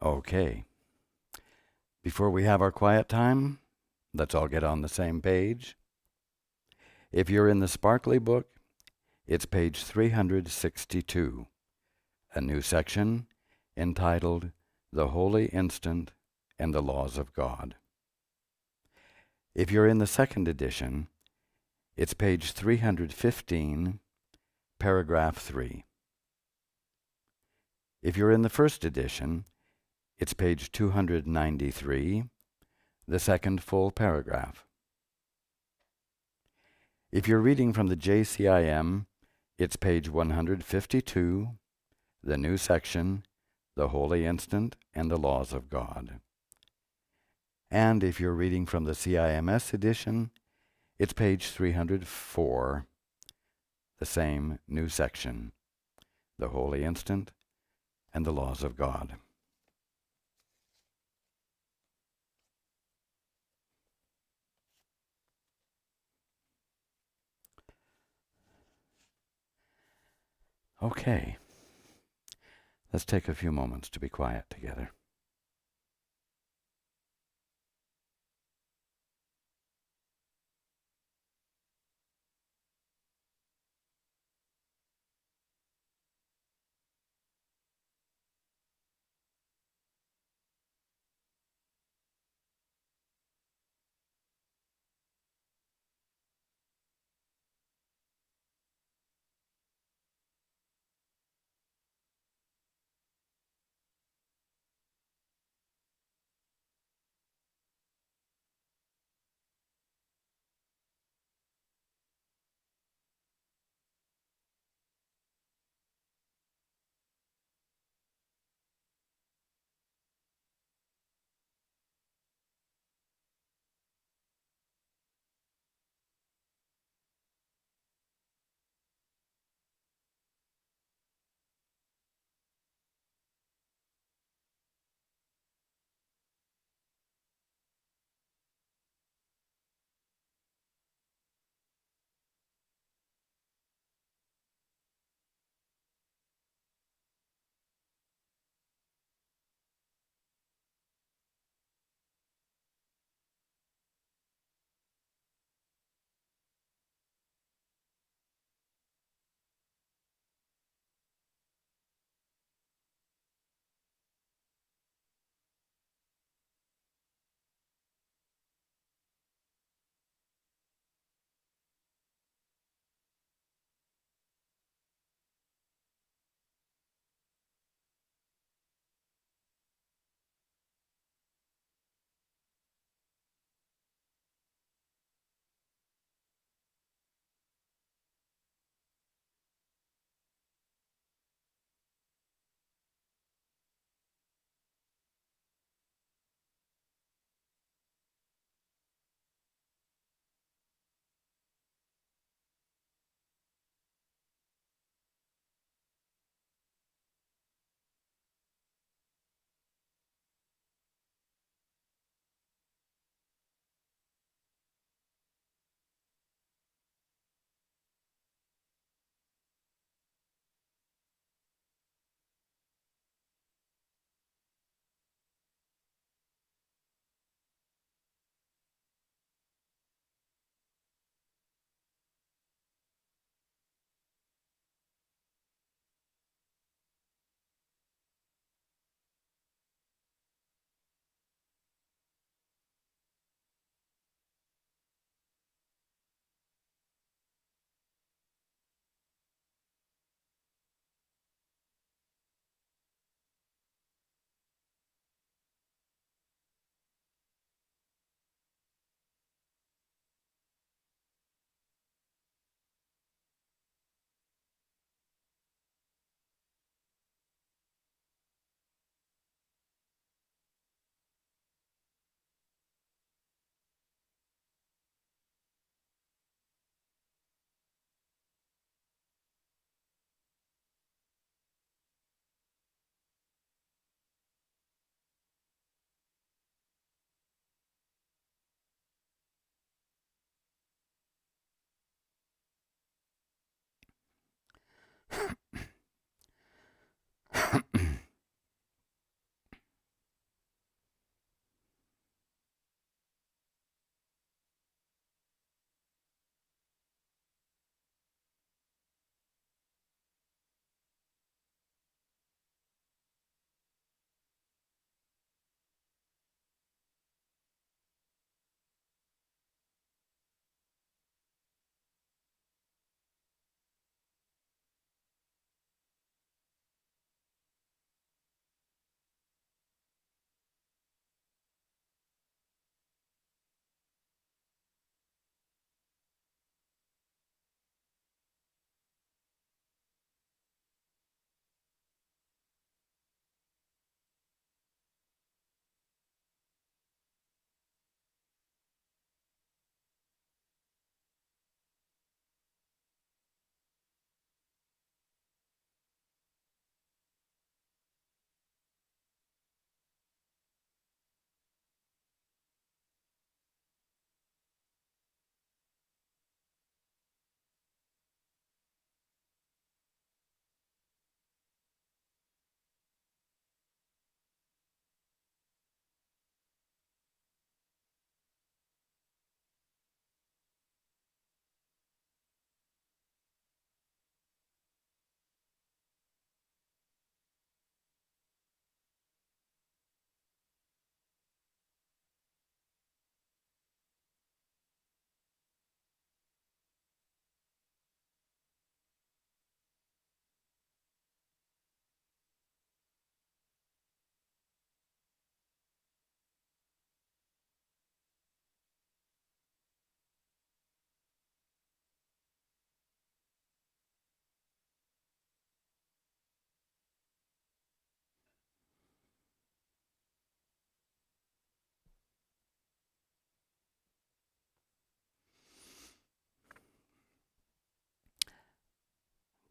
Okay. Before we have our quiet time, let's all get on the same page. If you're in the Sparkly book, it's page 362, a new section entitled The Holy Instant and the Laws of God. If you're in the second edition, it's page 315, paragraph 3. If you're in the first edition, it's page 293, the second full paragraph. If you're reading from the JCIM, it's page 152, the new section, The Holy Instant and the Laws of God. And if you're reading from the CIMS edition, it's page 304, the same new section, The Holy Instant and the Laws of God. Okay, let's take a few moments to be quiet together.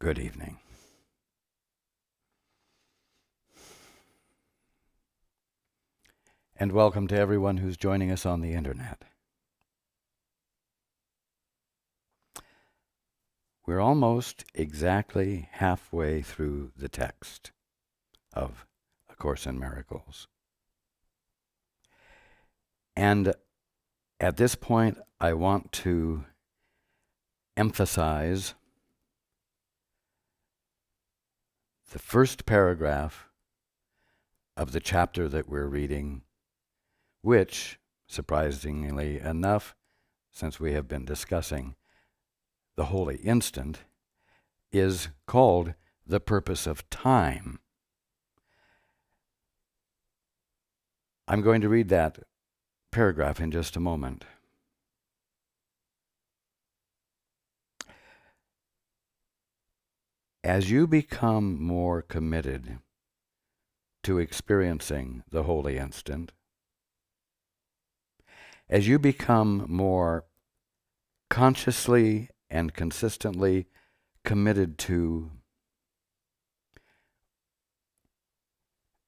Good evening. And welcome to everyone who's joining us on the internet. We're almost exactly halfway through the text of A Course in Miracles. And at this point, I want to emphasize the first paragraph of the chapter that we're reading, which, surprisingly enough, since we have been discussing the holy instant, is called the purpose of time. I'm going to read that paragraph in just a moment. As you become more committed to experiencing the holy instant, as you become more consciously and consistently committed to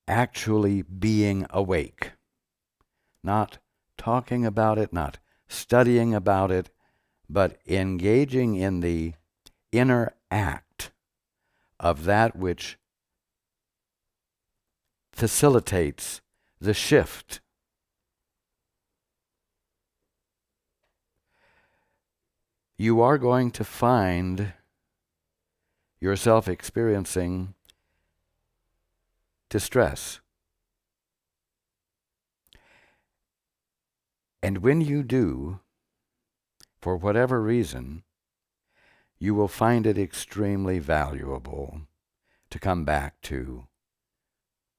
actually being awake, not talking about it, not studying about it, but engaging in the inner act of that which facilitates the shift. You are going to find yourself experiencing distress. And when you do, for whatever reason, you will find it extremely valuable to come back to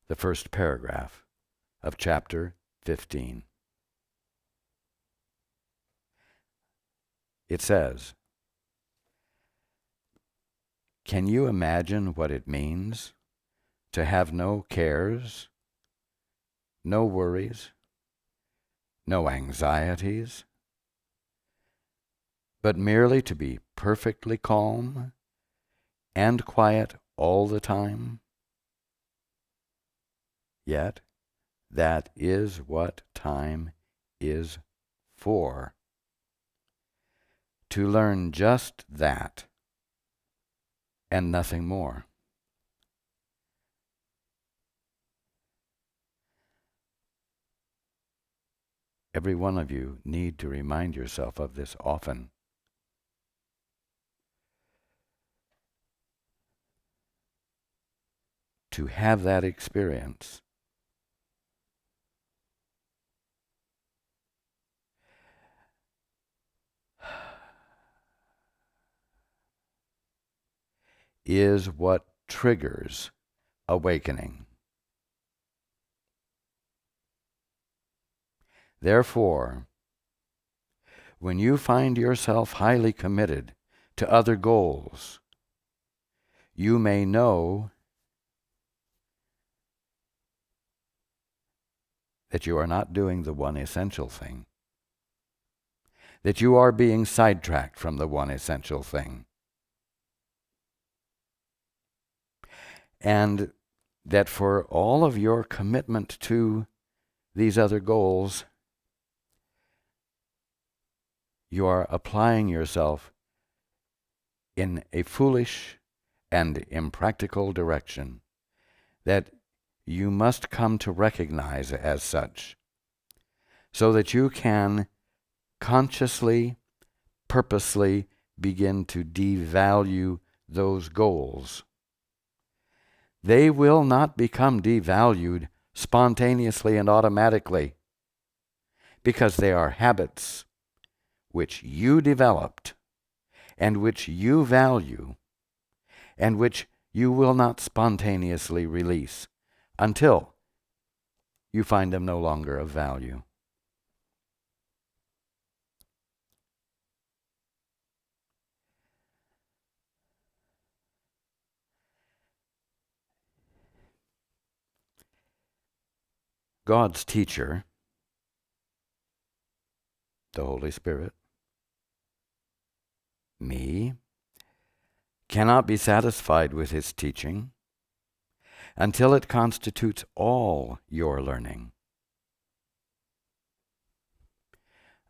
the first paragraph of chapter 15. It says, "Can you imagine what it means to have no cares, no worries, no anxieties, but merely to be perfectly calm and quiet all the time? Yet, that is what time is for. To learn just that and nothing more." Every one of you need to remind yourself of this often. To have that experience is what triggers awakening. Therefore, when you find yourself highly committed to other goals, you may know that you are not doing the one essential thing, that you are being sidetracked from the one essential thing, and that for all of your commitment to these other goals, you are applying yourself in a foolish and impractical direction that you must come to recognize as such, so that you can consciously, purposely begin to devalue those goals. They will not become devalued spontaneously and automatically, because they are habits which you developed and which you value and which you will not spontaneously release until you find them no longer of value. God's teacher, the Holy Spirit, me, cannot be satisfied with his teaching until it constitutes all your learning.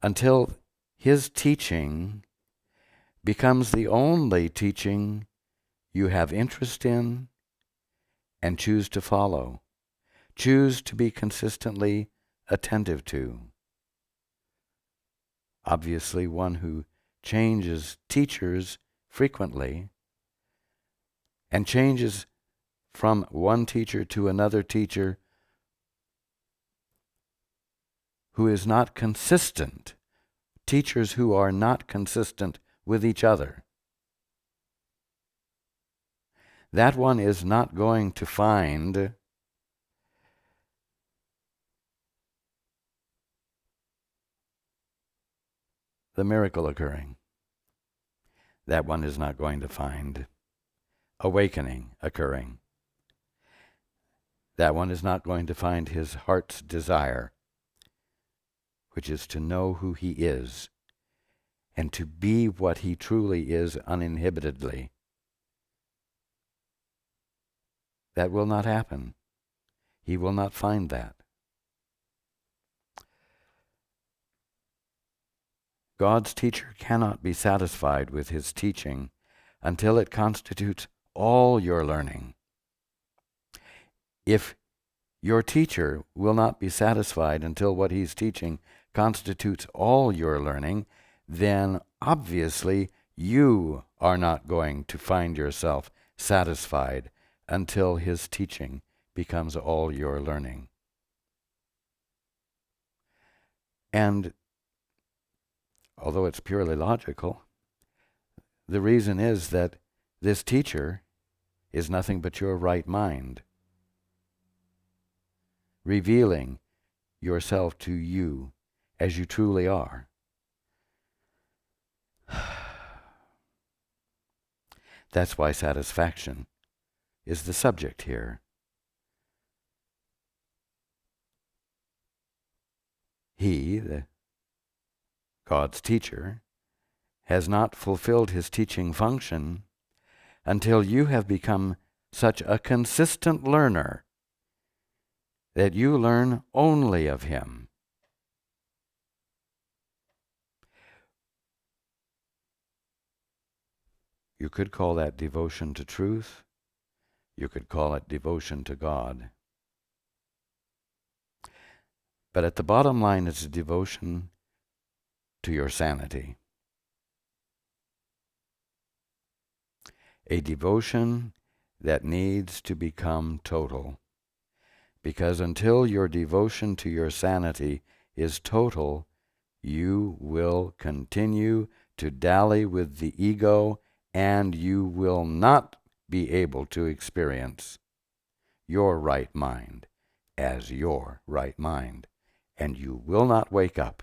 Until his teaching becomes the only teaching you have interest in and choose to follow, choose to be consistently attentive to. Obviously, one who changes teachers frequently and changes from one teacher to another teacher who is not consistent, teachers who are not consistent with each other, that one is not going to find the miracle occurring. That one is not going to find awakening occurring. That one is not going to find his heart's desire, which is to know who he is and to be what he truly is uninhibitedly. That will not happen. He will not find that. God's teacher cannot be satisfied with his teaching until it constitutes all your learning. If your teacher will not be satisfied until what he's teaching constitutes all your learning, then obviously you are not going to find yourself satisfied until his teaching becomes all your learning. And although it's purely logical, the reason is that this teacher is nothing but your right mind, revealing yourself to you as you truly are. That's why satisfaction is the subject here. He, God's teacher, has not fulfilled his teaching function until you have become such a consistent learner that you learn only of him. You could call that devotion to truth. You could call it devotion to God. But at the bottom line, it's a devotion to your sanity. A devotion that needs to become total. Because until your devotion to your sanity is total, you will continue to dally with the ego, and you will not be able to experience your right mind as your right mind, and you will not wake up.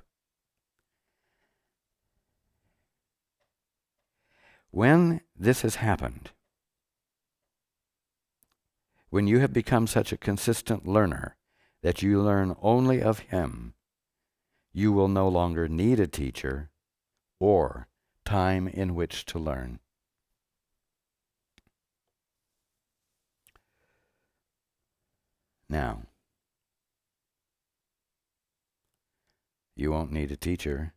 When this has happened, when you have become such a consistent learner that you learn only of him, you will no longer need a teacher or time in which to learn. Now, you won't need a teacher,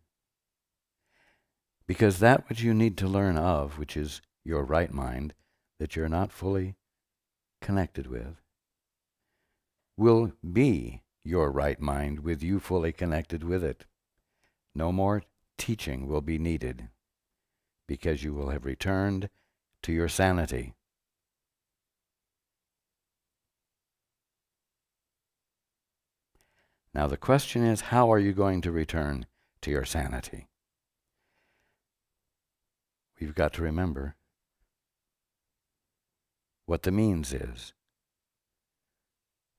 because that which you need to learn of, which is your right mind, that you're not fully connected with, will be your right mind with you fully connected with it. No more teaching will be needed, because you will have returned to your sanity. Now the question is, how are you going to return to your sanity? We've got to remember what the means is.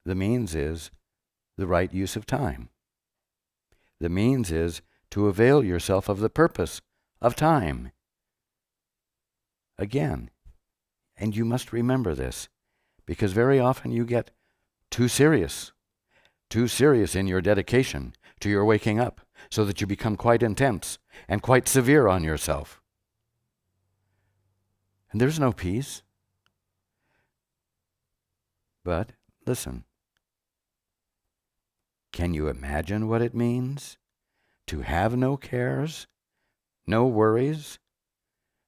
The means is the right use of time. The means is to avail yourself of the purpose of time. Again, and you must remember this, because very often you get too serious in your dedication to your waking up, so that you become quite intense and quite severe on yourself. And there's no peace. But listen, can you imagine what it means to have no cares, no worries,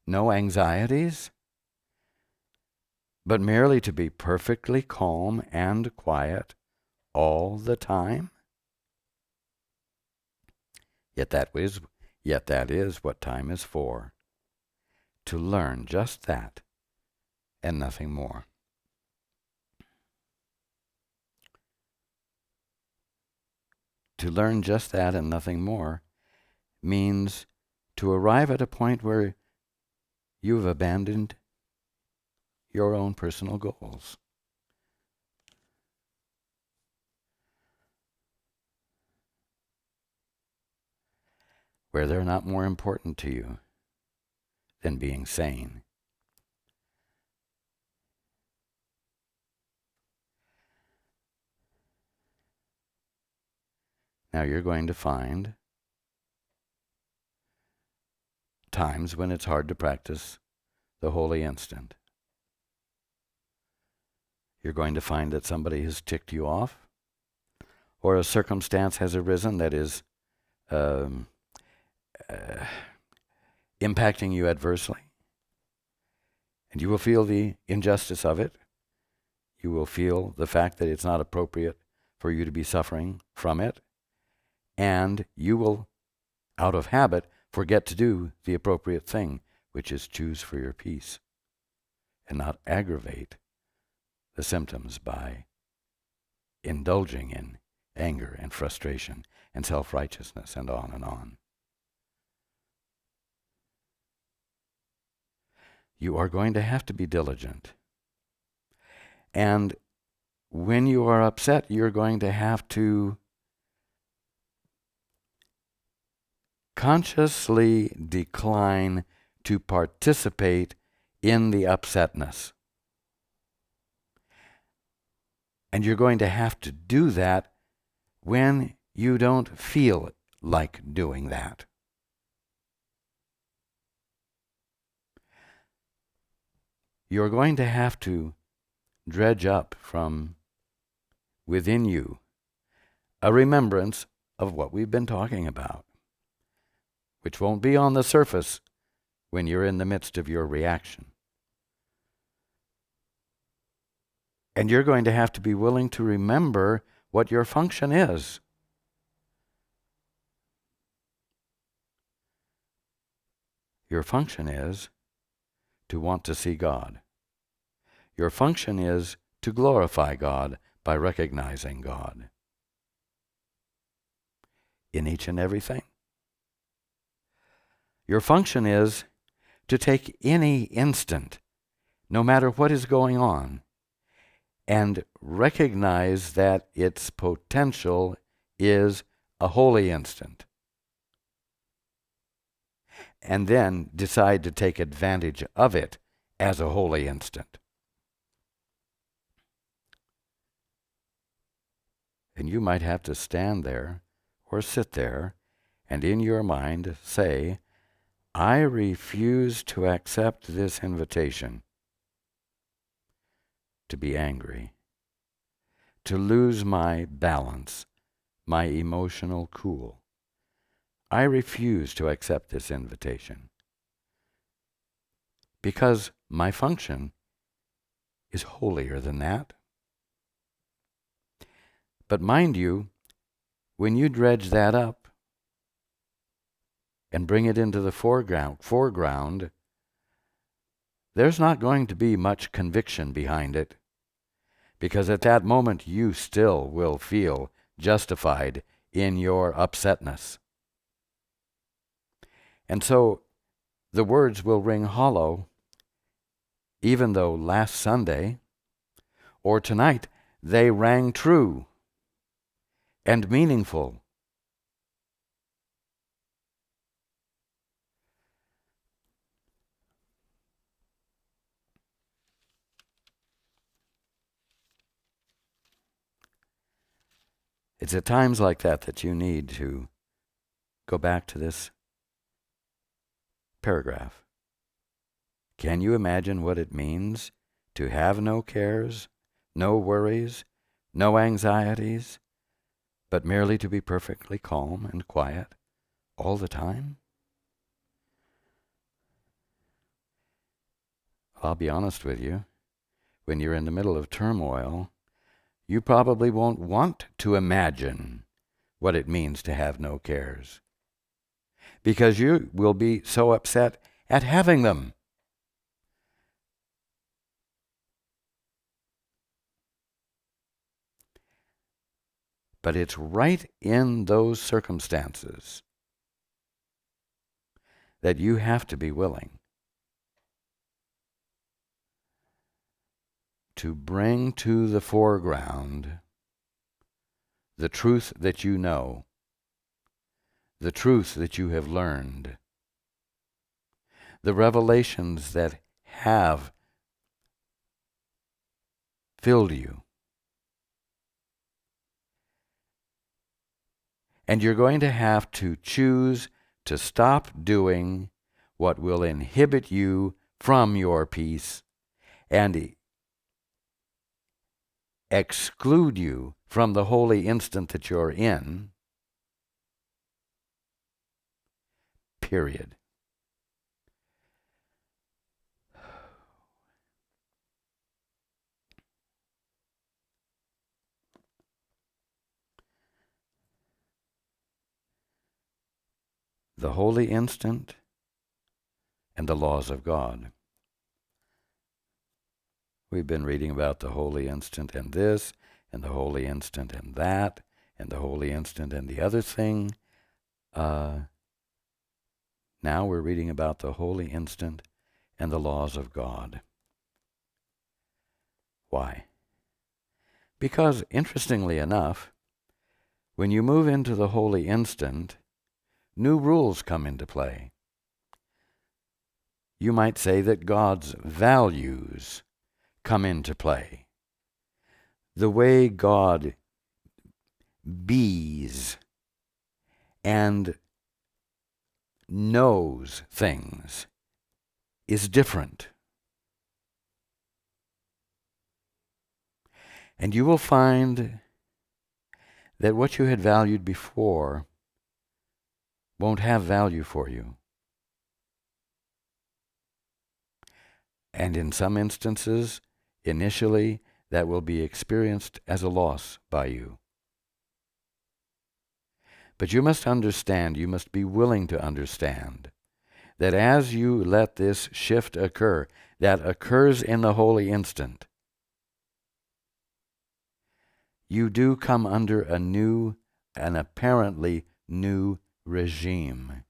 no anxieties, but merely to be perfectly calm and quiet all the time? Yet that is what time is for, to learn just that and nothing more. To learn just that and nothing more means to arrive at a point where you've abandoned your own personal goals. Where they're not more important to you than being sane. Now you're going to find times when it's hard to practice the holy instant. You're going to find that somebody has ticked you off, or a circumstance has arisen that is impacting you adversely. And you will feel the injustice of it. You will feel the fact that it's not appropriate for you to be suffering from it. And you will, out of habit, forget to do the appropriate thing, which is choose for your peace and not aggravate the symptoms by indulging in anger and frustration and self-righteousness and on and on. You are going to have to be diligent. And when you are upset, you're going to have to consciously decline to participate in the upsetness. And you're going to have to do that when you don't feel like doing that. You're going to have to dredge up from within you a remembrance of what we've been talking about, which won't be on the surface when you're in the midst of your reaction. And you're going to have to be willing to remember what your function is. Your function is to want to see God. Your function is to glorify God by recognizing God in each and everything. Your function is to take any instant, no matter what is going on, and recognize that its potential is a holy instant. And then decide to take advantage of it as a holy instant. And you might have to stand there or sit there and in your mind say, I refuse to accept this invitation to be angry, to lose my balance, my emotional cool. I refuse to accept this invitation because my function is holier than that. But mind you, when you dredge that up and bring it into the foreground, there's not going to be much conviction behind it, because at that moment you still will feel justified in your upsetness. And so the words will ring hollow, even though last Sunday or tonight they rang true and meaningful. It's at times like that that you need to go back to this paragraph. Can you imagine what it means to have no cares, no worries, no anxieties, but merely to be perfectly calm and quiet all the time? I'll be honest with you. When you're in the middle of turmoil, you probably won't want to imagine what it means to have no cares, because you will be so upset at having them. But it's right in those circumstances that you have to be willing to bring to the foreground the truth that you know, the truth that you have learned, the revelations that have filled you. And you're going to have to choose to stop doing what will inhibit you from your peace and exclude you from the holy instant that you're in, period. The holy instant and the laws of God. We've been reading about the holy instant and this, and the holy instant and that, and the holy instant and the other thing. Now we're reading about the holy instant and the laws of God. Why? Because, interestingly enough, when you move into the holy instant, new rules come into play. You might say that God's values come into play. The way God bees and knows things is different. And you will find that what you had valued before won't have value for you. And in some instances, initially, that will be experienced as a loss by you. But you must understand, you must be willing to understand, that as you let this shift occur, that occurs in the holy instant, you do come under an apparently new regime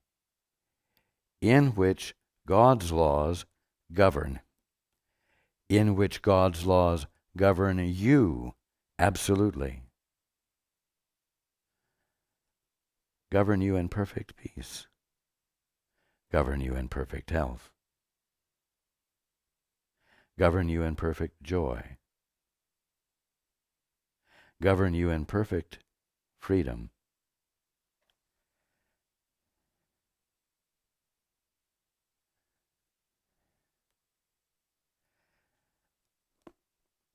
in which God's laws govern, in which God's laws govern you absolutely, govern you in perfect peace, govern you in perfect health, govern you in perfect joy, govern you in perfect freedom.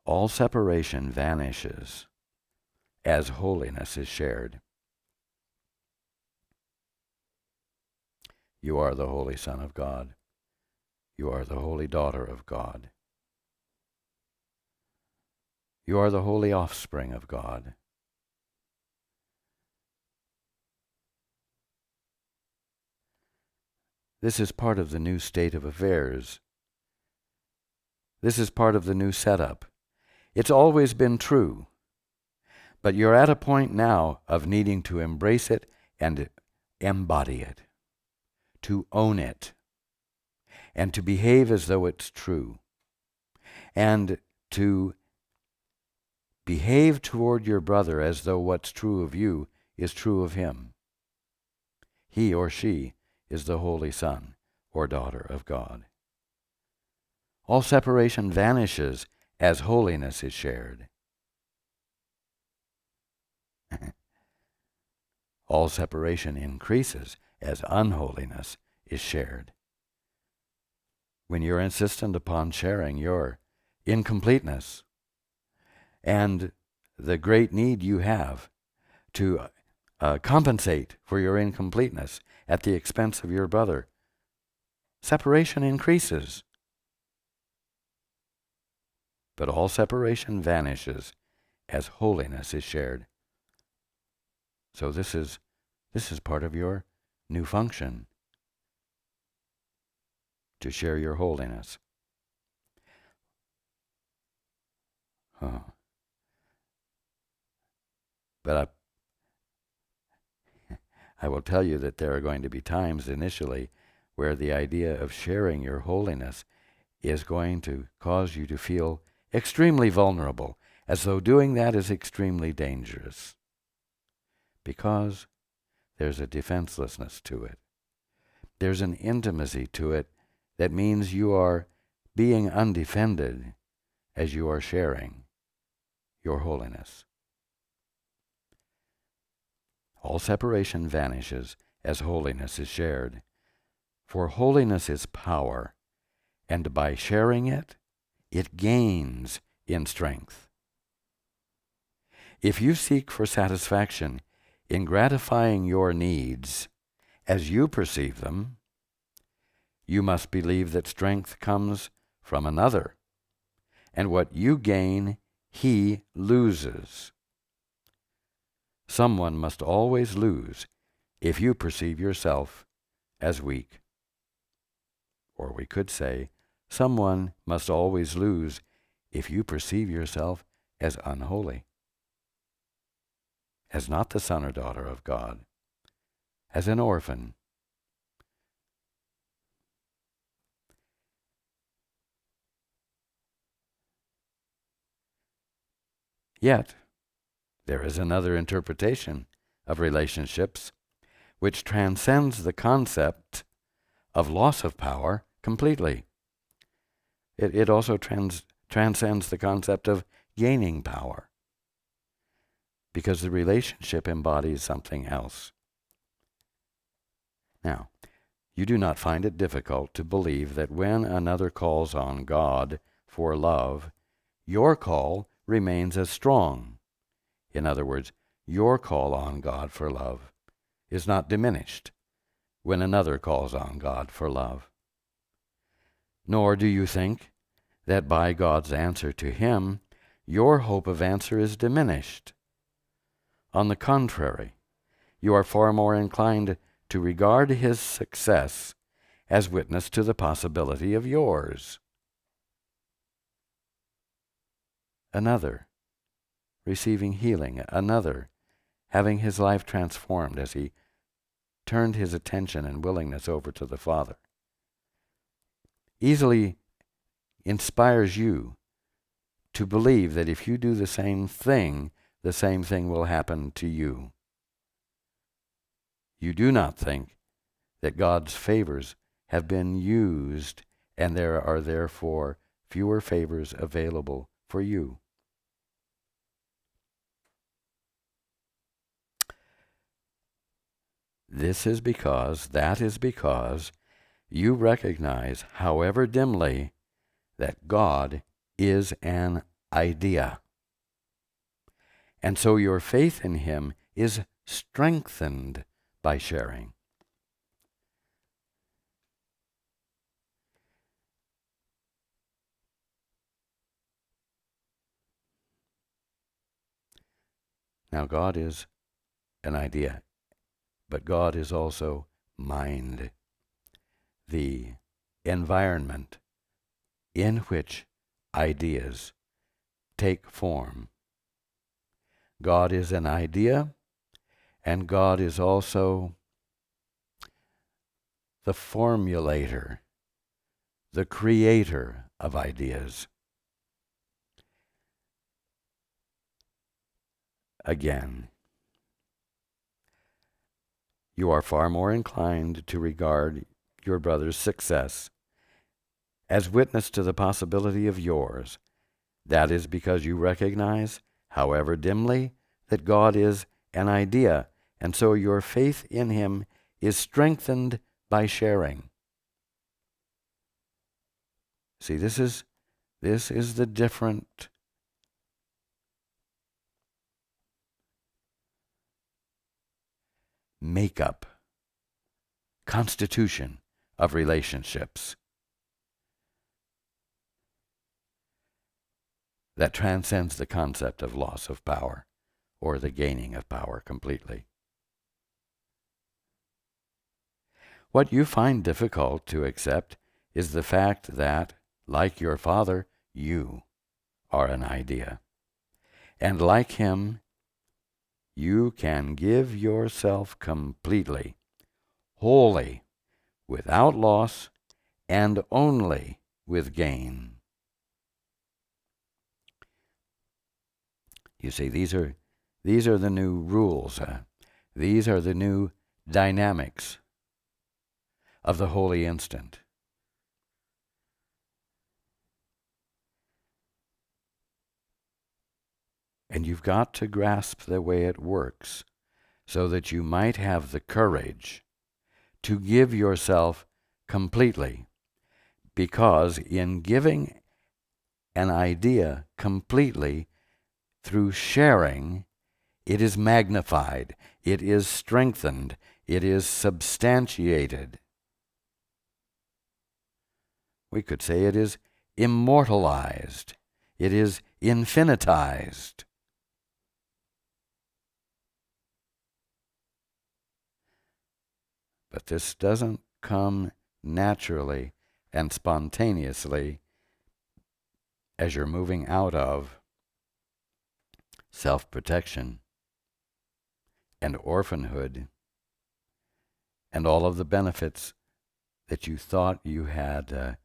All separation vanishes as holiness is shared. You are the Holy Son of God. You are the Holy Daughter of God. You are the Holy Offspring of God. This is part of the new state of affairs. This is part of the new setup. It's always been true, but you're at a point now of needing to embrace it and embody it, to own it, and to behave as though it's true, and to behave toward your brother as though what's true of you is true of him. He or she is the Holy Son or Daughter of God. All separation vanishes as holiness is shared. All separation increases as unholiness is shared. when you're insistent upon sharing your incompleteness and the great need you have to compensate for your incompleteness at the expense of your brother, separation increases. But all separation vanishes as holiness is shared. So this is part of your new function, to share your holiness. But I will tell you that there are going to be times initially where the idea of sharing your holiness is going to cause you to feel extremely vulnerable, as though doing that is extremely dangerous, because there's a defenselessness to it. There's an intimacy to it that means you are being undefended as you are sharing your holiness. All separation vanishes as holiness is shared. For holiness is power, and by sharing it, it gains in strength. If you seek for satisfaction in gratifying your needs as you perceive them, you must believe that strength comes from another, and what you gain, he loses. Someone must always lose if you perceive yourself as weak. Or we could say, someone must always lose if you perceive yourself as unholy, as not the son or daughter of God, as an orphan. Yet, there is another interpretation of relationships which transcends the concept of loss of power completely. It also transcends the concept of gaining power, because the relationship embodies something else. Now, you do not find it difficult to believe that when another calls on God for love, your call remains as strong. In other words, your call on God for love is not diminished when another calls on God for love. Nor do you think that by God's answer to him, your hope of answer is diminished. On the contrary, you are far more inclined to regard his success as witness to the possibility of yours. Another receiving healing, another having his life transformed as he turned his attention and willingness over to the Father, easily inspires you to believe that if you do the same thing will happen to you. You do not think that God's favors have been used, and there are therefore fewer favors available for you. That is because you recognize, however dimly, that God is an idea. And so your faith in him is strengthened by sharing. Now, God is an idea, but God is also mind, the environment in which ideas take form. God is an idea, and God is also the formulator, the creator of ideas. Again, you are far more inclined to regard your brother's success as witness to the possibility of yours. That is because you recognize, however dimly, that God is an idea, and so your faith in him is strengthened by sharing. See, this is the different makeup, constitution of relationships that transcends the concept of loss of power or the gaining of power completely. What you find difficult to accept is the fact that, like your father, you are an idea. And like him, you can give yourself completely, wholly, without loss, and only with gain. You see, these are the new rules. These are the new dynamics of the holy instant. And you've got to grasp the way it works so that you might have the courage to give yourself completely. Because in giving an idea completely through sharing, it is magnified, it is strengthened, it is substantiated. We could say it is immortalized, it is infinitized. But this doesn't come naturally and spontaneously as you're moving out of self-protection and orphanhood and all of the benefits that you thought you had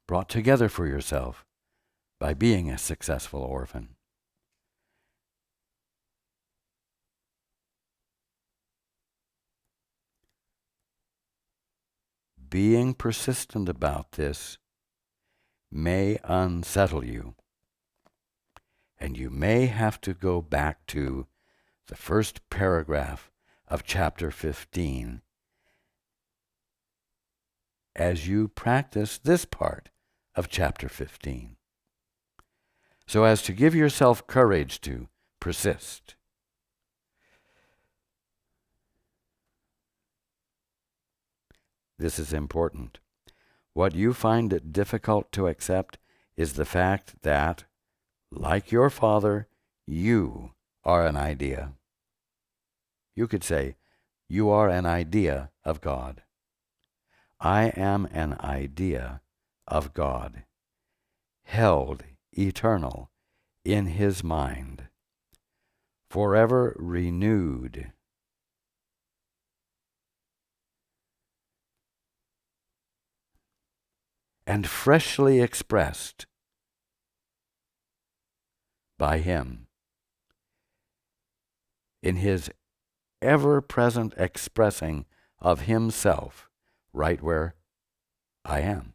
brought together for yourself by being a successful orphan. Being persistent about this may unsettle you, and you may have to go back to the first paragraph of chapter 15 as you practice this part of chapter 15, so as to give yourself courage to persist. This is important. What you find it difficult to accept is the fact that, like your father, you are an idea. You could say, you are an idea of God. I am an idea of God, held eternal in his mind, forever renewed. And freshly expressed by him in his ever-present expressing of himself right where I am.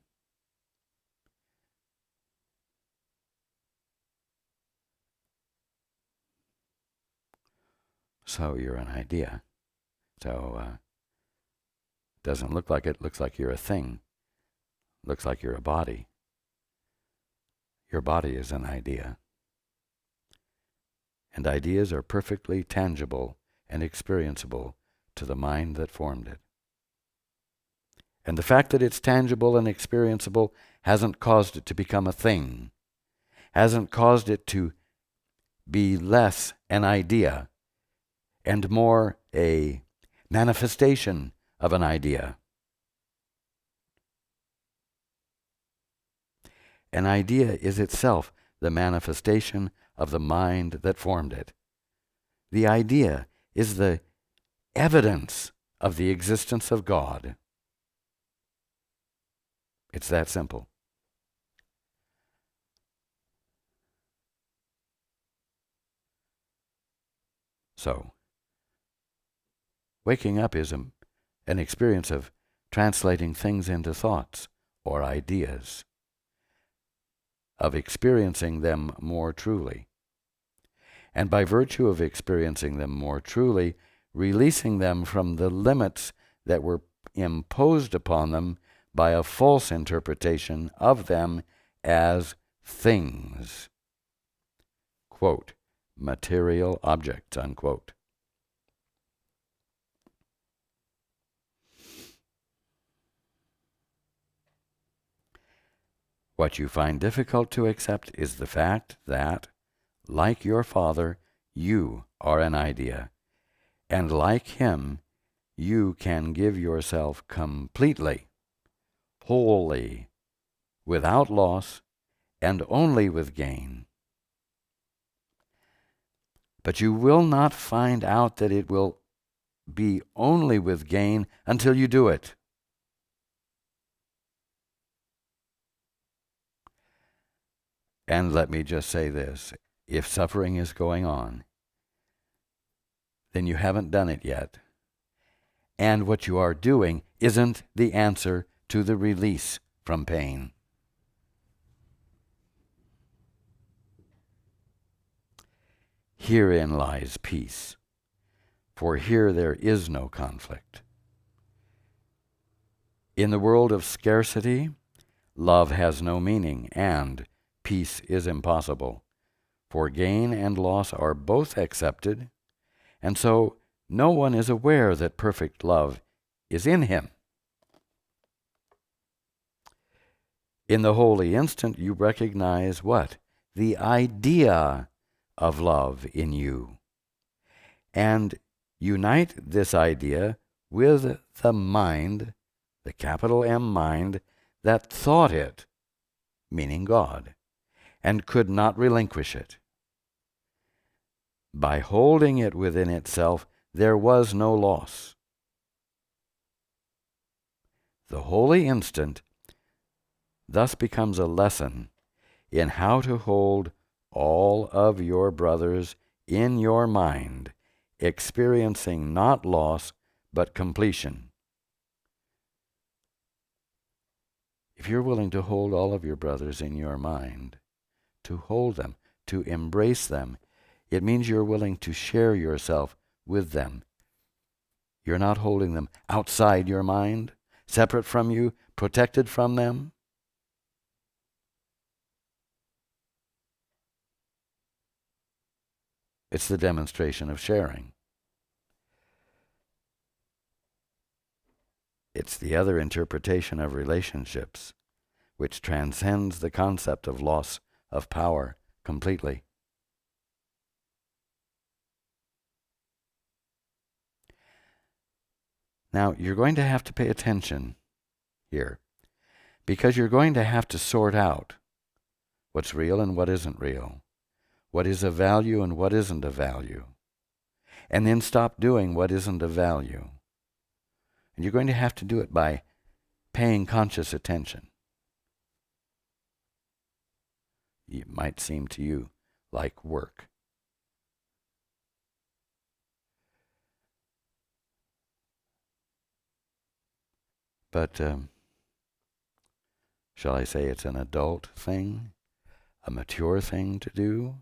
So you're an idea. So doesn't look like it, looks like you're a thing. Looks like you're a body. Your body is an idea. And ideas are perfectly tangible and experienceable to the mind that formed it. And the fact that it's tangible and experienceable hasn't caused it to become a thing, hasn't caused it to be less an idea and more a manifestation of an idea. An idea is itself the manifestation of the mind that formed it. The idea is the evidence of the existence of God. It's that simple. So, waking up is an experience of translating things into thoughts or ideas, of experiencing them more truly. And by virtue of experiencing them more truly, releasing them from the limits that were imposed upon them by a false interpretation of them as things. Quote, material objects, unquote. What you find difficult to accept is the fact that, like your Father, you are an idea, and like Him, you can give yourself completely, wholly, without loss, and only with gain. But you will not find out that it will be only with gain until you do it. And let me just say this, if suffering is going on, then you haven't done it yet. And what you are doing isn't the answer to the release from pain. Herein lies peace, for here there is no conflict. In the world of scarcity, love has no meaning, and peace is impossible, for gain and loss are both accepted, and so no one is aware that perfect love is in him. In the holy instant, you recognize what? The idea of love in you, and unite this idea with the mind, the capital M mind, that thought it, meaning God, and could not relinquish it. By holding it within itself, there was no loss. The holy instant thus becomes a lesson in how to hold all of your brothers in your mind, experiencing not loss, but completion. If you're willing to hold all of your brothers in your mind, to hold them, to embrace them, it means you're willing to share yourself with them. You're not holding them outside your mind, separate from you, protected from them. It's the demonstration of sharing. It's the other interpretation of relationships, which transcends the concept of loss of power completely. Now, you're going to have to pay attention here, because you're going to have to sort out what's real and what isn't real, what is of value and what isn't of value, and then stop doing what isn't of value. And you're going to have to do it by paying conscious attention. It might seem to you like work. But shall I say it's an adult thing, a mature thing to do?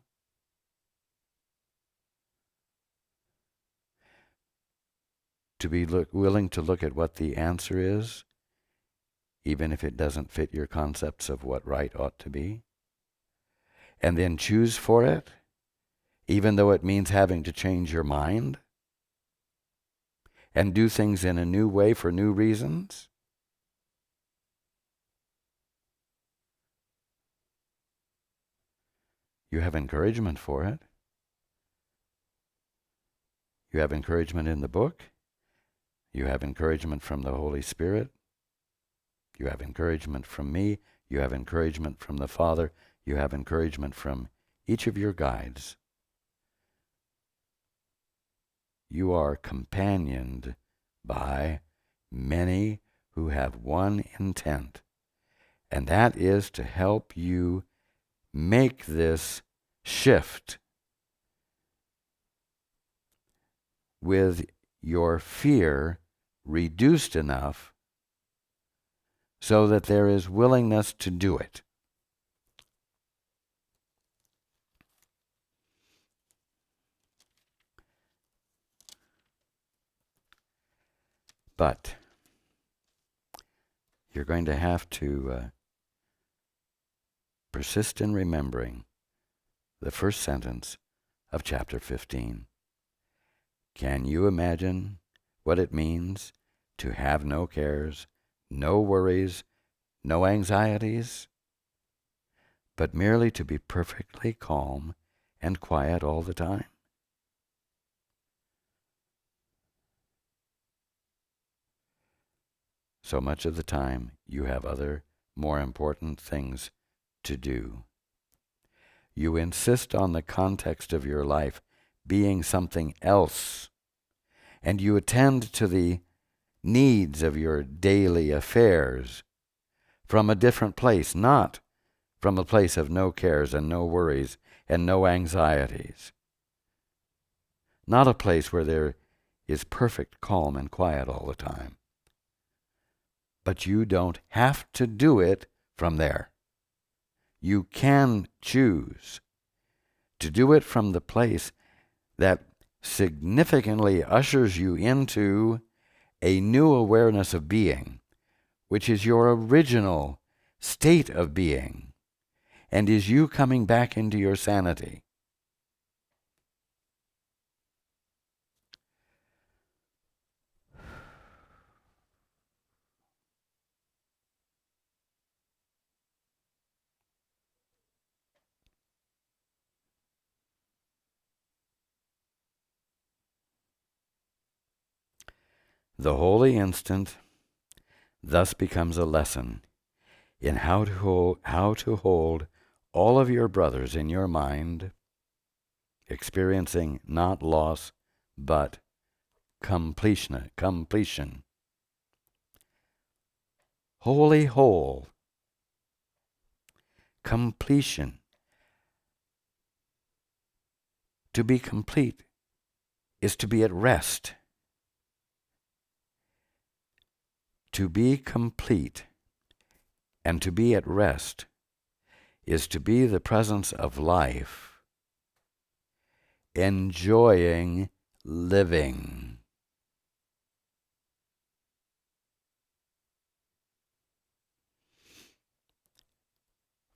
To be willing to look at what the answer is, even if it doesn't fit your concepts of what right ought to be, and then choose for it, even though it means having to change your mind, and do things in a new way for new reasons. You have encouragement for it. You have encouragement in the book. You have encouragement from the Holy Spirit. You have encouragement from me. You have encouragement from the Father. You have encouragement from each of your guides. You are companioned by many who have one intent, and that is to help you make this shift with your fear reduced enough so that there is willingness to do it. But you're going to have to persist in remembering the first sentence of chapter 15. Can you imagine what it means to have no cares, no worries, no anxieties, but merely to be perfectly calm and quiet all the time? So much of the time you have other, more important things to do. You insist on the context of your life being something else, and you attend to the needs of your daily affairs from a different place, not from a place of no cares and no worries and no anxieties. Not a place where there is perfect calm and quiet all the time. But you don't have to do it from there. You can choose to do it from the place that significantly ushers you into a new awareness of being, which is your original state of being, and is you coming back into your sanity. The holy instant thus becomes a lesson in how to hold all of your brothers in your mind, experiencing not loss, but completion. Wholly whole. Completion. To be complete is to be at rest. To be complete and to be at rest is to be the presence of life, enjoying living.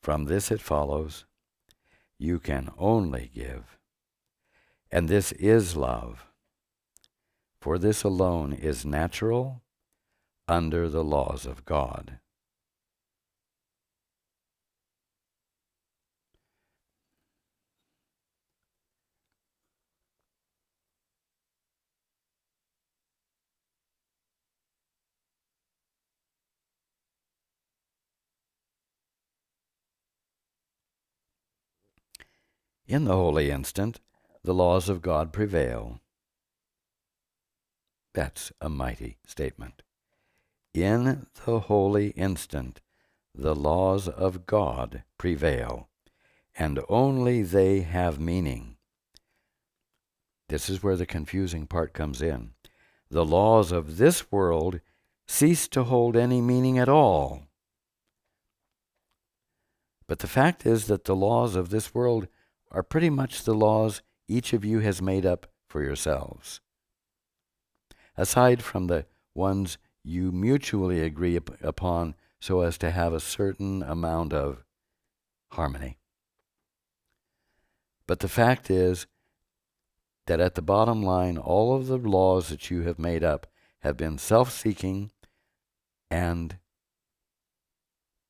From this it follows, you can only give, and this is love, for this alone is natural under the laws of God. In the holy instant, the laws of God prevail. That's a mighty statement. In the holy instant, the laws of God prevail, and only they have meaning. This is where the confusing part comes in. The laws of this world cease to hold any meaning at all. But the fact is that the laws of this world are pretty much the laws each of you has made up for yourselves. Aside from the ones you mutually agree upon so as to have a certain amount of harmony. But the fact is that at the bottom line, all of the laws that you have made up have been self-seeking and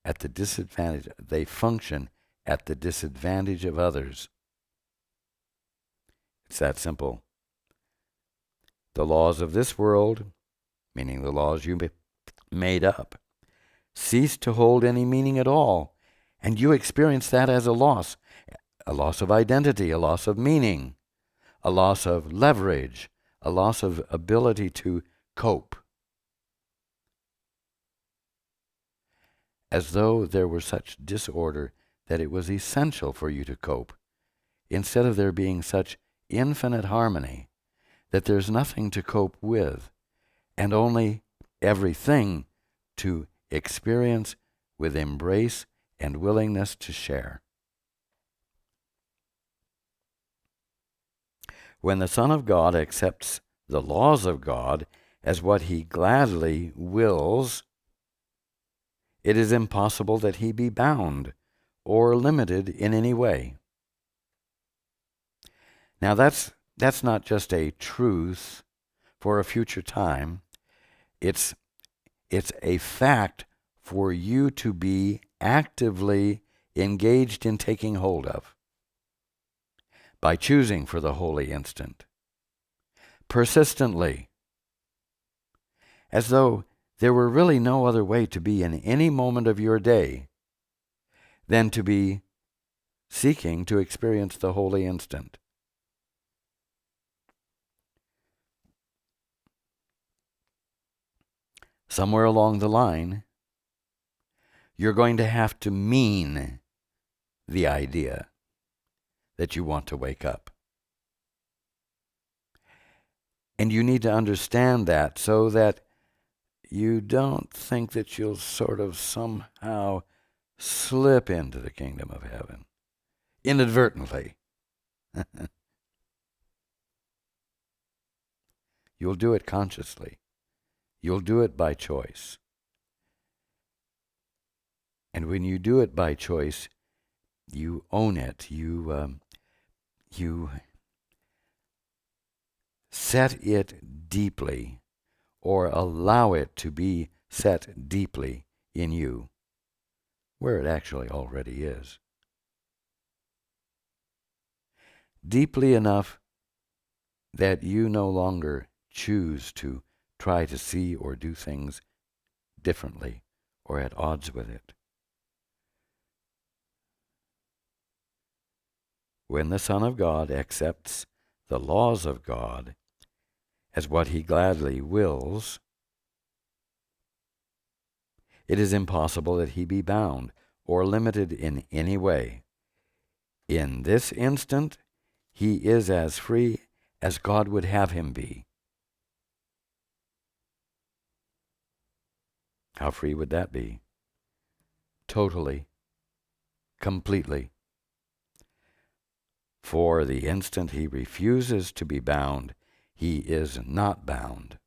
at the disadvantage, they function at the disadvantage of others. It's that simple. The laws of this world, meaning the laws you made up, cease to hold any meaning at all, and you experience that as a loss of identity, a loss of meaning, a loss of leverage, a loss of ability to cope. As though there were such disorder that it was essential for you to cope, instead of there being such infinite harmony that there's nothing to cope with, and only everything to experience with embrace and willingness to share. When the Son of God accepts the laws of God as what he gladly wills, it is impossible that he be bound or limited in any way. Now that's not just a truth for a future time. It's a fact for you to be actively engaged in taking hold of by choosing for the holy instant, persistently, as though there were really no other way to be in any moment of your day than to be seeking to experience the holy instant. Somewhere along the line, you're going to have to mean the idea that you want to wake up. And you need to understand that so that you don't think that you'll sort of somehow slip into the kingdom of heaven inadvertently. You'll do it consciously. You'll do it by choice. And when you do it by choice, you own it. You set it deeply, or allow it to be set deeply in you, where it actually already is. Deeply enough that you no longer choose to try to see or do things differently or at odds with it. When the Son of God accepts the laws of God as what he gladly wills, it is impossible that he be bound or limited in any way. In this instant, he is as free as God would have him be. How free would that be? Totally, completely. For the instant he refuses to be bound, he is not bound.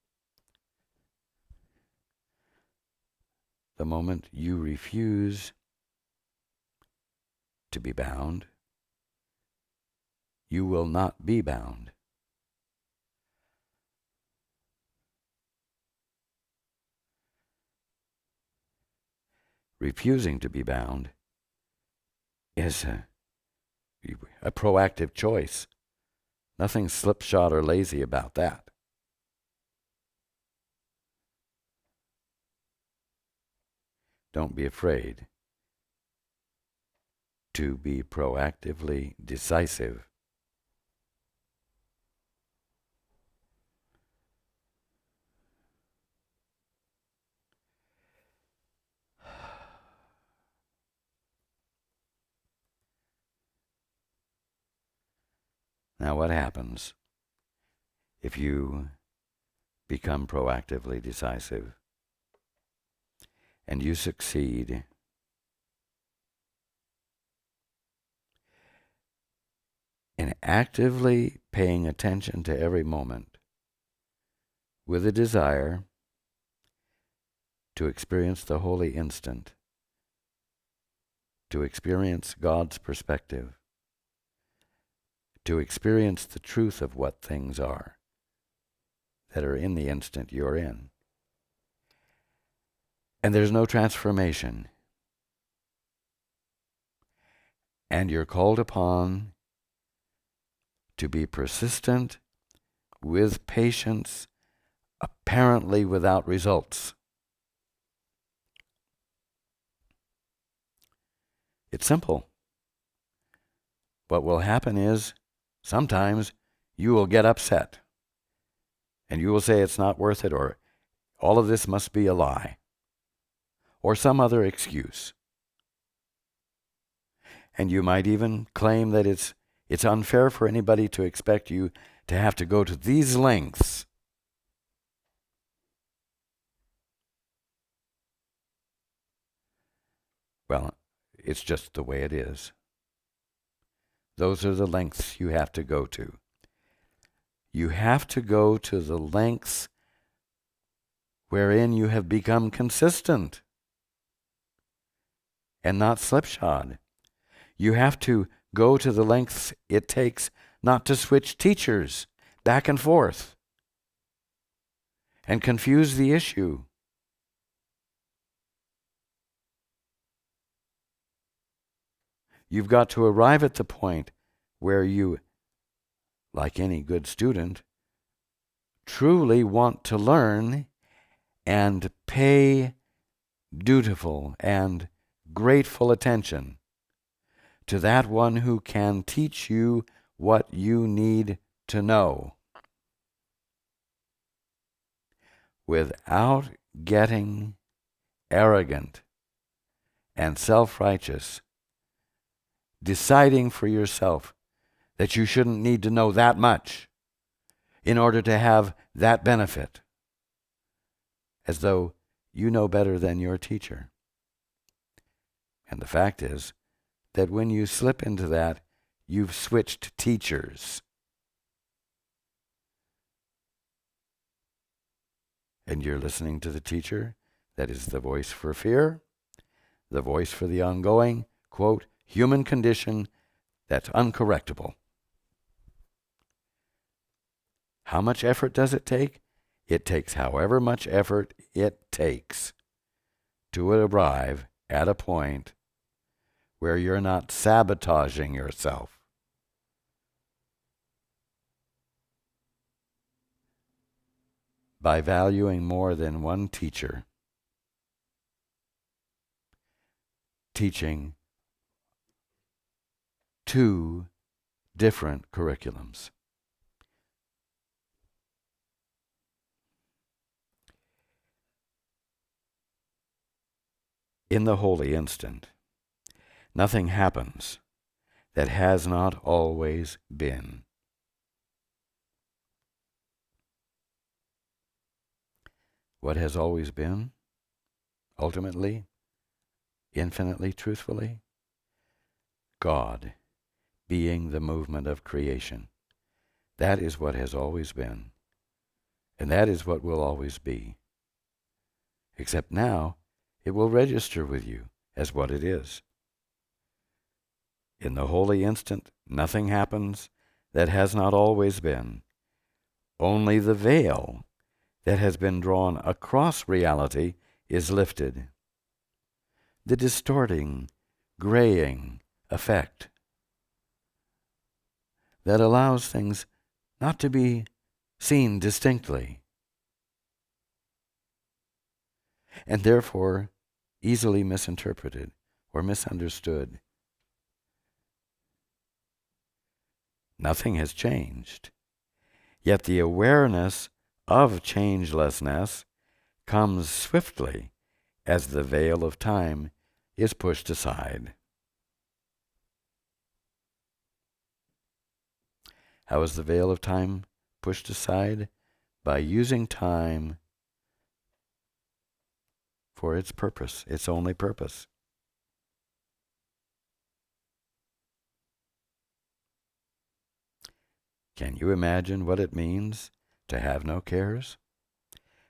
The moment you refuse to be bound, you will not be bound. Refusing to be bound is a proactive choice. Nothing slipshod or lazy about that. Don't be afraid to be proactively decisive. Now what happens if you become proactively decisive and you succeed in actively paying attention to every moment with a desire to experience the holy instant, to experience God's perspective, to experience the truth of what things are that are in the instant you're in. And there's no transformation. And you're called upon to be persistent, with patience, apparently without results. It's simple. What will happen is sometimes you will get upset and you will say it's not worth it, or all of this must be a lie, or some other excuse. And you might even claim that it's unfair for anybody to expect you to have to go to these lengths. Well, it's just the way it is. Those are the lengths you have to go to. You have to go to the lengths wherein you have become consistent. and not slipshod. You have to go to the lengths it takes not to switch teachers back and forth and confuse the issue. You've got to arrive at the point where you, like any good student, truly want to learn and pay dutiful and grateful attention to that one who can teach you what you need to know without getting arrogant and self-righteous, deciding for yourself that you shouldn't need to know that much in order to have that benefit, as though you know better than your teacher. And the fact is that when you slip into that, you've switched teachers. And you're listening to the teacher that is the voice for fear, the voice for the ongoing, quote, human condition that's uncorrectable. How much effort does it take? It takes however much effort it takes to arrive at a point where you're not sabotaging yourself. By valuing more than one teacher, teaching two different curriculums. In the holy instant, nothing happens that has not always been. What has always been, ultimately, infinitely truthfully? God being the movement of creation. That is what has always been. And that is what will always be. Except now, it will register with you as what it is. In the holy instant, nothing happens that has not always been. Only the veil that has been drawn across reality is lifted. The distorting, graying effect that allows things not to be seen distinctly, and therefore easily misinterpreted or misunderstood. Nothing has changed, yet the awareness of changelessness comes swiftly as the veil of time is pushed aside. How is the veil of time pushed aside? By using time for its purpose, its only purpose. Can you imagine what it means to have no cares,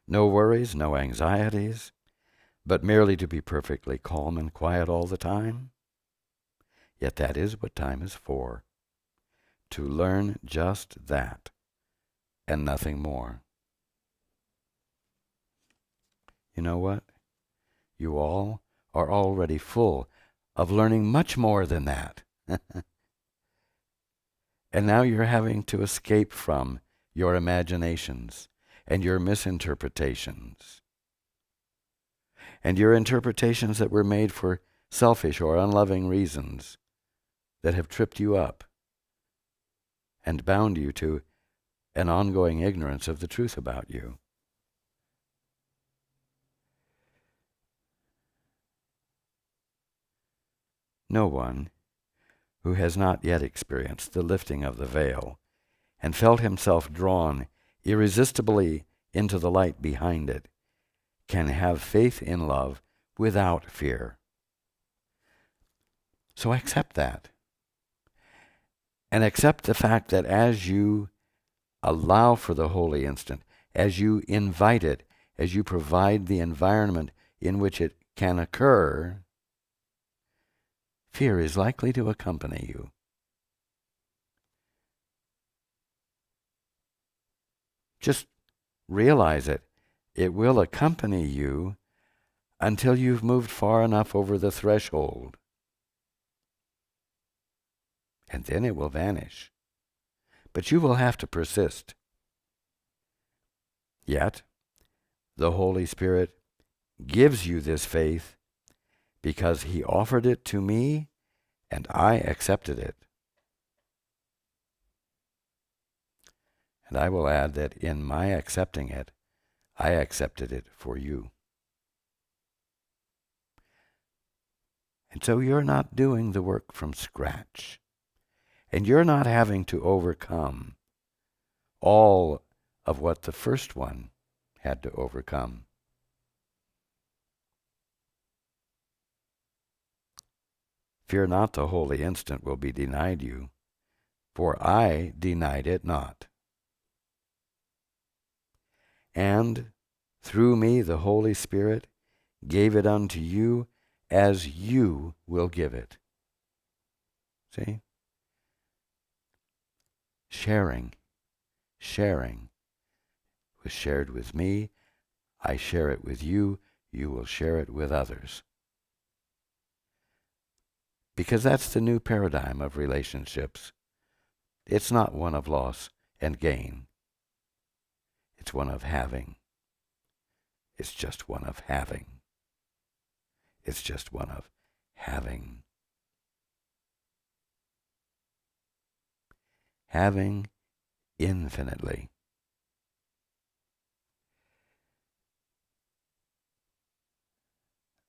no worries, no anxieties, but merely to be perfectly calm and quiet all the time? Yet that is what time is for, to learn just that and nothing more. You know what? You all are already full of learning much more than that. And now you're having to escape from your imaginations and your misinterpretations and your interpretations that were made for selfish or unloving reasons that have tripped you up and bound you to an ongoing ignorance of the truth about you. No one who has not yet experienced the lifting of the veil and felt himself drawn irresistibly into the light behind it can have faith in love without fear. So accept that. And accept the fact that as you allow for the holy instant, as you invite it, as you provide the environment in which it can occur, fear is likely to accompany you. Just realize it. It will accompany you until you've moved far enough over the threshold. And then it will vanish. But you will have to persist. Yet, the Holy Spirit gives you this faith because He offered it to me and I accepted it. And I will add that in my accepting it, I accepted it for you. And so you're not doing the work from scratch. And you're not having to overcome all of what the first one had to overcome. Fear not, the holy instant will be denied you, for I denied it not. And through me the Holy Spirit gave it unto you as you will give it. See? Sharing was shared with me. I share it with you. You will share it with others. Because that's the new paradigm of relationships. It's not one of loss and gain. It's one of having. It's just one of having. It's just one of having. Having infinitely.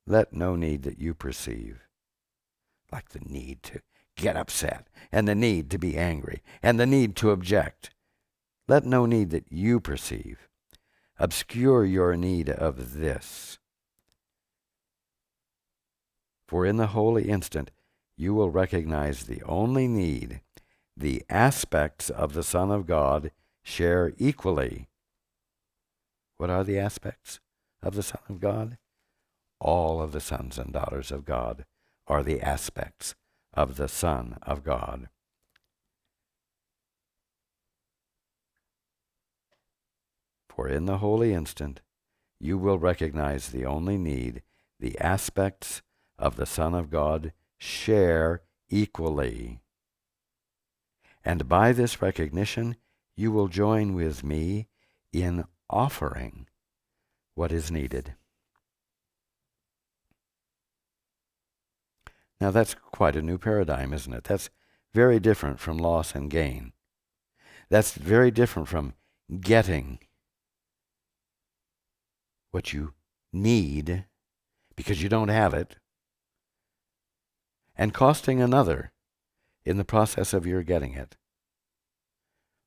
Let no need that you perceive, like the need to get upset, and the need to be angry, and the need to object, let no need that you perceive obscure your need of this. For in the holy instant you will recognize the only need the aspects of the Son of God share equally. What are the aspects of the Son of God? All of the sons and daughters of God are the aspects of the Son of God. For in the holy instant you will recognize the only need the aspects of the Son of God share equally. And by this recognition you will join with me in offering what is needed. Now that's quite a new paradigm, isn't it? That's very different from loss and gain. That's very different from getting what you need because you don't have it and costing another in the process of your getting it.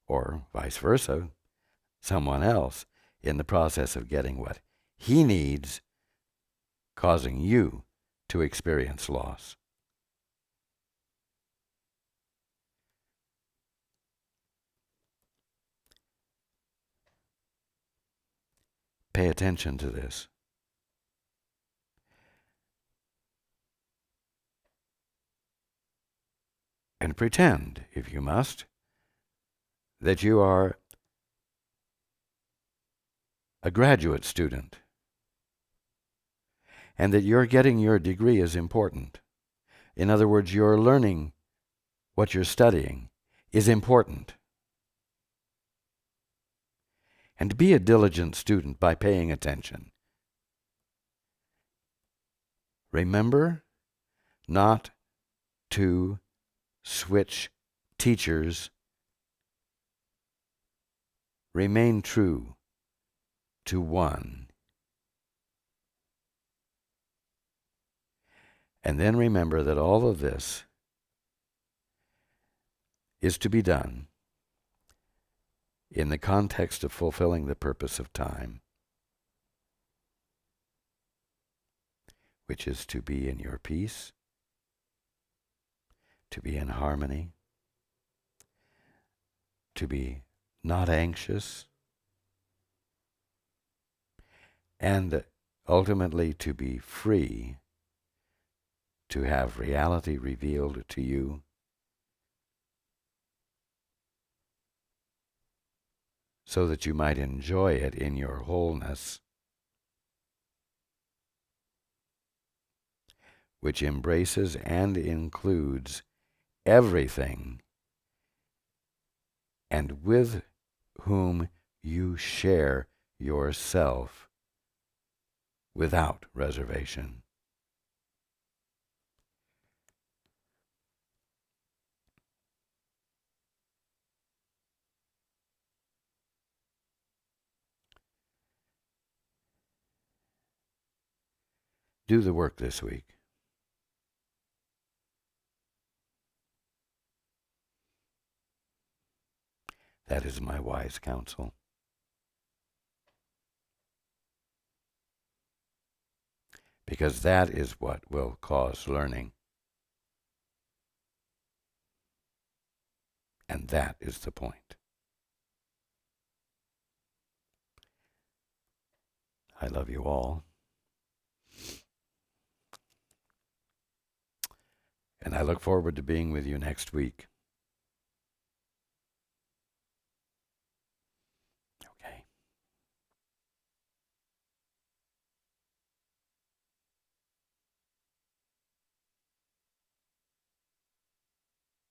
Or vice versa, someone else in the process of getting what he needs, causing you to experience loss. Pay attention to this. And pretend, if you must, that you are a graduate student and that your getting your degree is important. In other words, your learning what you're studying is important. And be a diligent student by paying attention. Remember not to switch teachers. Remain true to one. And then remember that all of this is to be done in the context of fulfilling the purpose of time, which is to be in your peace, to be in harmony, to be not anxious, and ultimately to be free to have reality revealed to you, so that you might enjoy it in your wholeness, which embraces and includes everything and with whom you share yourself without reservation. Do the work this week. That is my wise counsel. Because that is what will cause learning. And that is the point. I love you all. And I look forward to being with you next week.